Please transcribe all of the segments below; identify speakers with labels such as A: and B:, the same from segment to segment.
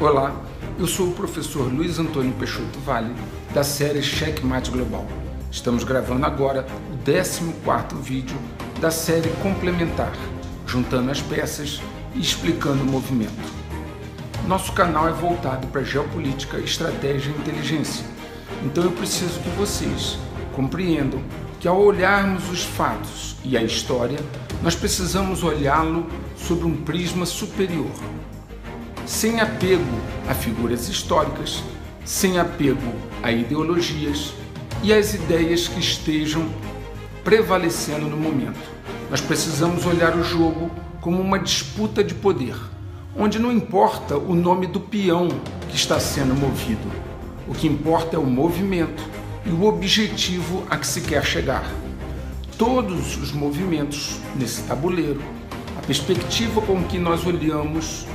A: Olá, eu sou o professor Luiz Antônio Peixoto Vale, da série Checkmate Global. Estamos gravando agora o 14º vídeo da série complementar, juntando as peças e explicando o movimento. Nosso canal é voltado para geopolítica, estratégia e inteligência, então eu preciso que vocês compreendam que ao olharmos os fatos e a história, nós precisamos olhá-lo sob um prisma superior, sem apego a figuras históricas, sem apego a ideologias e às ideias que estejam prevalecendo no momento. Nós precisamos olhar o jogo como uma disputa de poder, onde não importa o nome do peão que está sendo movido. O que importa é o movimento e o objetivo a que se quer chegar. Todos os movimentos nesse tabuleiro, a perspectiva com que nós olhamos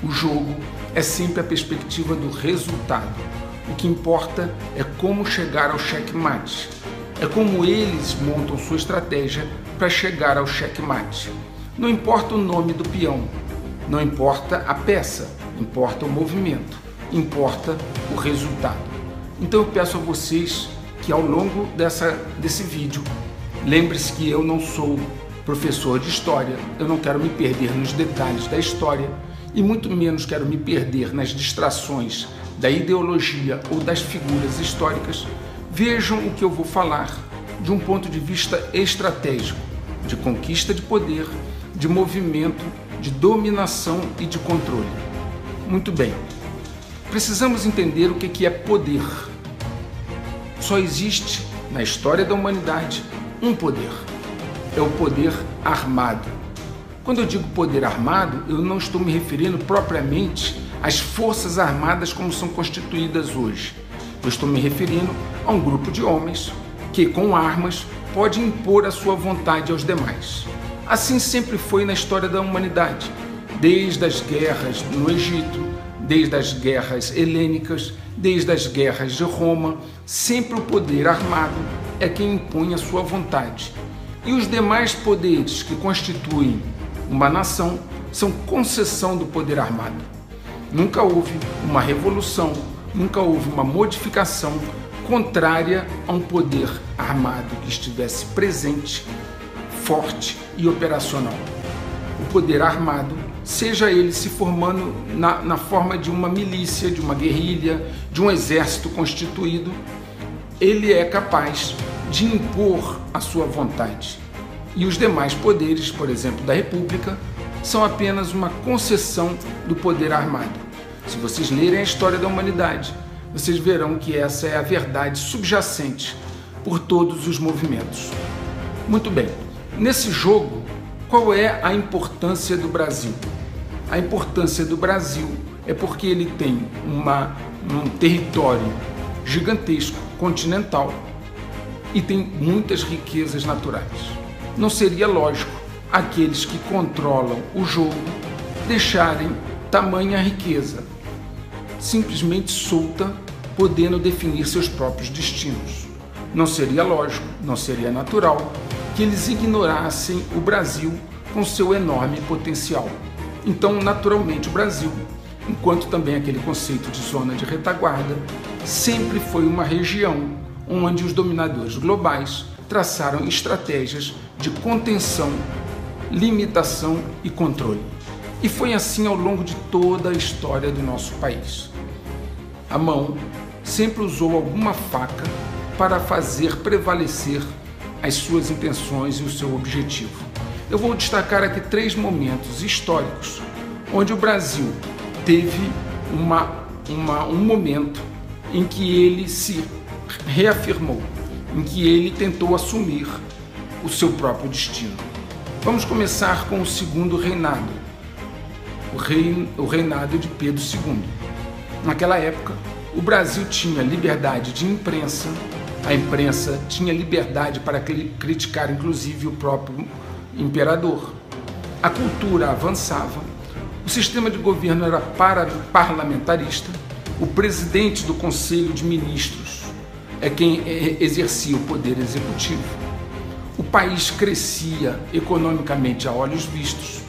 A: o jogo é sempre a perspectiva do resultado. O que importa é como chegar ao checkmate. É como eles montam sua estratégia para chegar ao checkmate. Não importa o nome do peão, não importa a peça, importa o movimento, importa o resultado. Então eu peço a vocês que ao longo desse vídeo, lembre-se que eu não sou professor de história, eu não quero me perder nos detalhes da história e muito menos quero me perder nas distrações da ideologia ou das figuras históricas. Vejam o que eu vou falar de um ponto de vista estratégico, de conquista de poder, de movimento, de dominação e de controle. Muito bem, precisamos entender o que é poder. Só existe na história da humanidade um poder, é o poder armado. Quando eu digo poder armado, eu não estou me referindo propriamente às forças armadas como são constituídas hoje. Eu estou me referindo a um grupo de homens que, com armas, pode impor a sua vontade aos demais. Assim sempre foi na história da humanidade, desde as guerras no Egito, desde as guerras helênicas, desde as guerras de Roma, sempre o poder armado é quem impõe a sua vontade. E os demais poderes que constituem uma nação são concessão do poder armado. Nunca houve uma revolução, nunca houve uma modificação contrária a um poder armado que estivesse presente, forte e operacional. O poder armado, seja ele se formando na forma de uma milícia, de uma guerrilha, de um exército constituído, ele é capaz de impor a sua vontade. E os demais poderes, por exemplo, da República, são apenas uma concessão do poder armado. Se vocês lerem a história da humanidade, vocês verão que essa é a verdade subjacente por todos os movimentos. Muito bem, nesse jogo, qual é a importância do Brasil? A importância do Brasil é porque ele tem um território gigantesco, continental, e tem muitas riquezas naturais. Não seria lógico aqueles que controlam o jogo deixarem tamanha riqueza simplesmente solta, podendo definir seus próprios destinos. Não seria lógico, não seria natural que eles ignorassem o Brasil com seu enorme potencial. Então, naturalmente, o Brasil, enquanto também aquele conceito de zona de retaguarda, sempre foi uma região onde os dominadores globais traçaram estratégias de contenção, limitação e controle. E foi assim ao longo de toda a história do nosso país. A mão sempre usou alguma faca para fazer prevalecer as suas intenções e o seu objetivo. Eu vou destacar aqui 3 momentos históricos onde o Brasil teve um momento em que ele se reafirmou, em que ele tentou assumir o seu próprio destino. Vamos começar com o segundo reinado, o reinado de Pedro II. Naquela época, o Brasil tinha liberdade de imprensa, a imprensa tinha liberdade para criticar inclusive o próprio imperador. A cultura avançava, o sistema de governo era parlamentarista, o presidente do Conselho de Ministros é quem exercia o poder executivo. O país crescia economicamente a olhos vistos,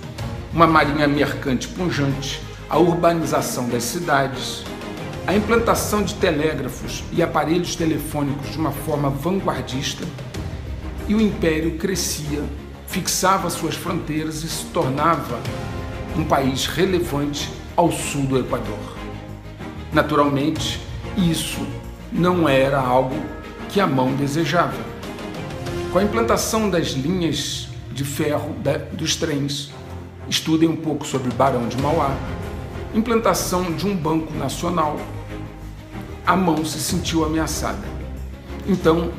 A: uma marinha mercante pujante, a urbanização das cidades, a implantação de telégrafos e aparelhos telefônicos de uma forma vanguardista, e o império crescia, fixava suas fronteiras e se tornava um país relevante ao sul do Equador. Naturalmente, isso não era algo que a mão desejava. Com a implantação das linhas de ferro dos trens, estudem um pouco sobre Barão de Mauá, implantação de um banco nacional, a mão se sentiu ameaçada. Então,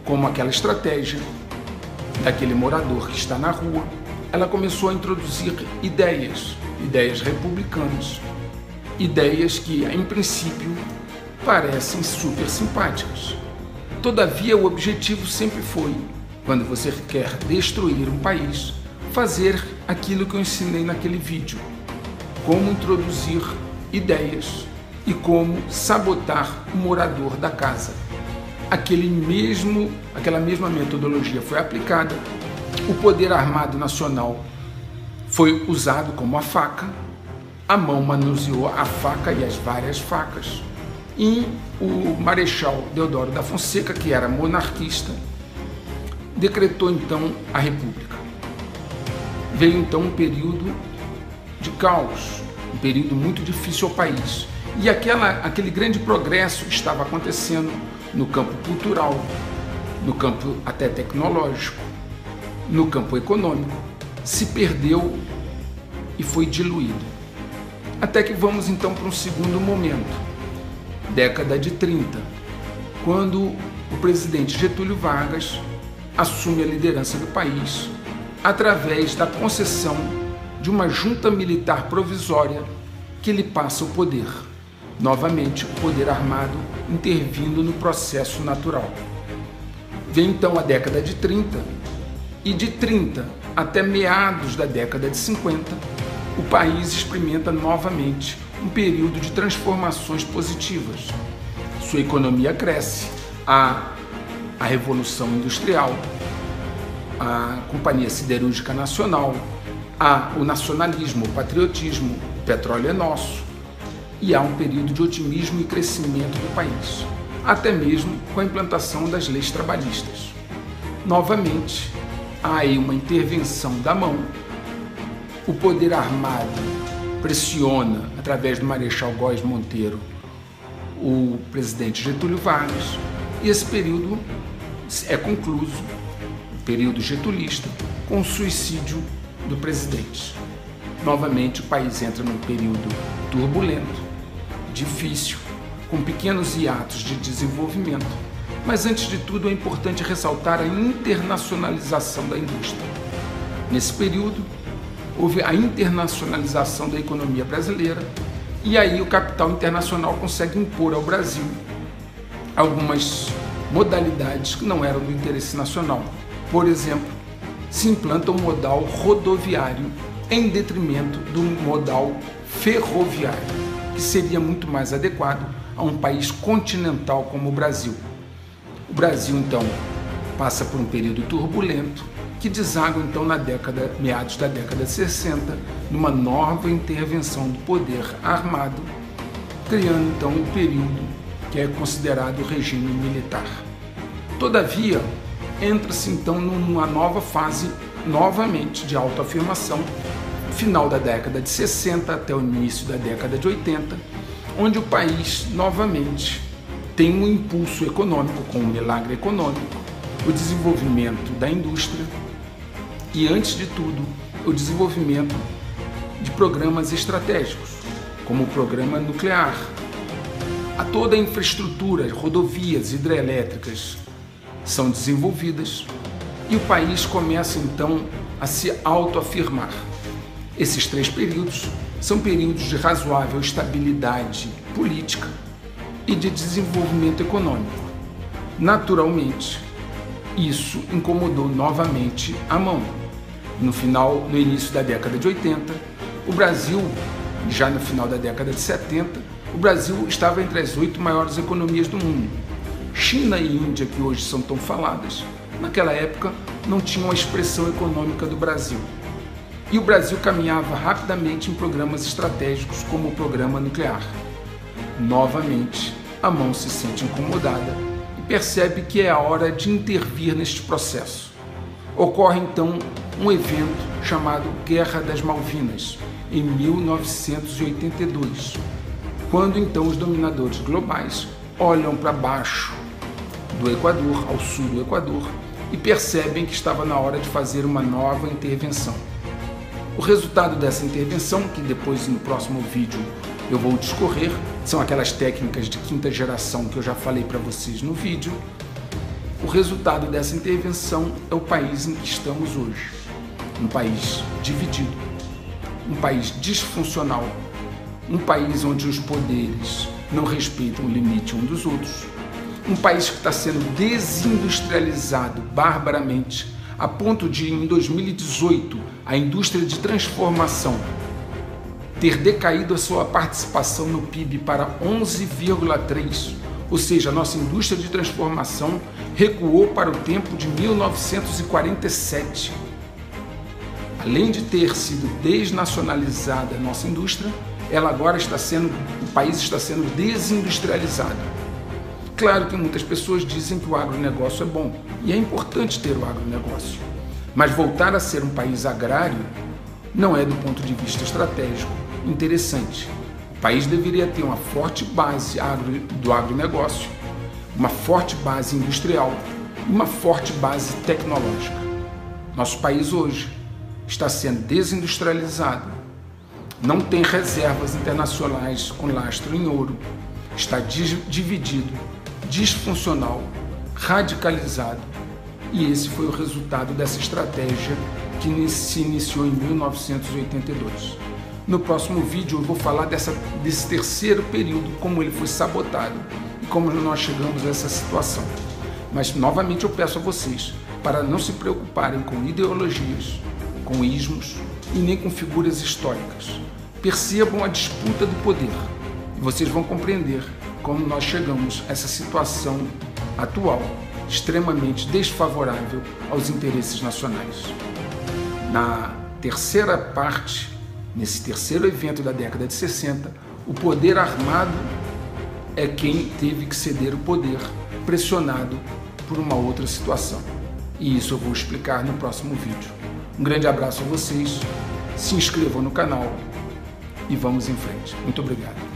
A: como aquela estratégia daquele morador que está na rua, ela começou a introduzir ideias republicanas, ideias que, em princípio, parecem super simpáticas. Todavia, o objetivo sempre foi, quando você quer destruir um país, fazer aquilo que eu ensinei naquele vídeo, como introduzir ideias e como sabotar o morador da casa. Aquela mesma metodologia foi aplicada, o poder armado nacional foi usado como a faca, a mão manuseou a faca e as várias facas, e o Marechal Deodoro da Fonseca, que era monarquista, decretou então a República. Veio então um período de caos, um período muito difícil ao país, e aquele grande progresso que estava acontecendo no campo cultural, no campo até tecnológico, no campo econômico, se perdeu e foi diluído. Até que vamos então para um segundo momento, década de 30, quando o presidente Getúlio Vargas assume a liderança do país através da concessão de uma junta militar provisória que lhe passa o poder. Novamente, o poder armado intervindo no processo natural. Vem então a década de 30, e de 30 até meados da década de 50, o país experimenta novamente um período de transformações positivas. Sua economia cresce, a Revolução Industrial, a Companhia Siderúrgica Nacional, o nacionalismo, o patriotismo, o petróleo é nosso, e há um período de otimismo e crescimento do país, até mesmo com a implantação das leis trabalhistas. Novamente, há aí uma intervenção da mão, o poder armado pressiona, através do Marechal Góes Monteiro, o presidente Getúlio Vargas, e esse período é concluído, o período getulista, com o suicídio do presidente. Novamente, o país entra num período turbulento, difícil, com pequenos hiatos de desenvolvimento, mas antes de tudo é importante ressaltar a internacionalização da indústria. Nesse período, houve a internacionalização da economia brasileira e aí o capital internacional consegue impor ao Brasil algumas modalidades que não eram do interesse nacional. Por exemplo, se implanta um modal rodoviário em detrimento do modal ferroviário, que seria muito mais adequado a um país continental como o Brasil. O Brasil, então, passa por um período turbulento que deságua, então, meados da década de 60, numa nova intervenção do poder armado, criando, então, um período que é considerado o regime militar. Todavia, entra-se, então, numa nova fase, novamente, de autoafirmação, final da década de 60 até o início da década de 80, onde o país, novamente, tem um impulso econômico, com um milagre econômico, o desenvolvimento da indústria e, antes de tudo, o desenvolvimento de programas estratégicos, como o programa nuclear. A toda a infraestrutura, rodovias hidrelétricas são desenvolvidas e o país começa, então, a se autoafirmar. Esses três períodos são períodos de razoável estabilidade política e de desenvolvimento econômico. Naturalmente, isso incomodou novamente a mão. No início da década de 80, o Brasil, já no final da década de 70, o Brasil estava entre as 8 maiores economias do mundo. China e Índia, que hoje são tão faladas, naquela época não tinham a expressão econômica do Brasil. e o Brasil caminhava rapidamente em programas estratégicos como o programa nuclear. Novamente, a mão se sente incomodada e percebe que é a hora de intervir neste processo. Ocorre então um evento chamado Guerra das Malvinas, em 1982, quando então os dominadores globais olham para baixo do Equador, ao sul do Equador, e percebem que estava na hora de fazer uma nova intervenção. O resultado dessa intervenção, que depois no próximo vídeo eu vou discorrer, são aquelas técnicas de quinta geração que eu já falei para vocês no vídeo. O resultado dessa intervenção é o país em que estamos hoje. Um país dividido, um país disfuncional, um país onde os poderes não respeitam o limite um dos outros, um país que está sendo desindustrializado barbaramente, a ponto de, em 2018, a indústria de transformação ter decaído a sua participação no PIB para 11,3%, ou seja, a nossa indústria de transformação recuou para o tempo de 1947. Além de ter sido desnacionalizada a nossa indústria, ela agora o país está sendo desindustrializado. Claro que muitas pessoas dizem que o agronegócio é bom, e é importante ter o agronegócio, mas voltar a ser um país agrário não é, do ponto de vista estratégico, interessante. O país deveria ter uma forte base do agronegócio, uma forte base industrial e uma forte base tecnológica. Nosso país hoje está sendo desindustrializado, não tem reservas internacionais com lastro em ouro, está dividido, disfuncional, radicalizado, e esse foi o resultado dessa estratégia que se iniciou em 1982. No próximo vídeo eu vou falar desse terceiro período, como ele foi sabotado e como nós chegamos a essa situação. Mas novamente eu peço a vocês para não se preocuparem com ideologias, com ismos e nem com figuras históricas. Percebam a disputa do poder e vocês vão compreender como nós chegamos a essa situação atual, extremamente desfavorável aos interesses nacionais. Na terceira parte, nesse terceiro evento da década de 60, o poder armado é quem teve que ceder o poder, pressionado por uma outra situação. E isso eu vou explicar no próximo vídeo. Um grande abraço a vocês, se inscrevam no canal e vamos em frente. Muito obrigado.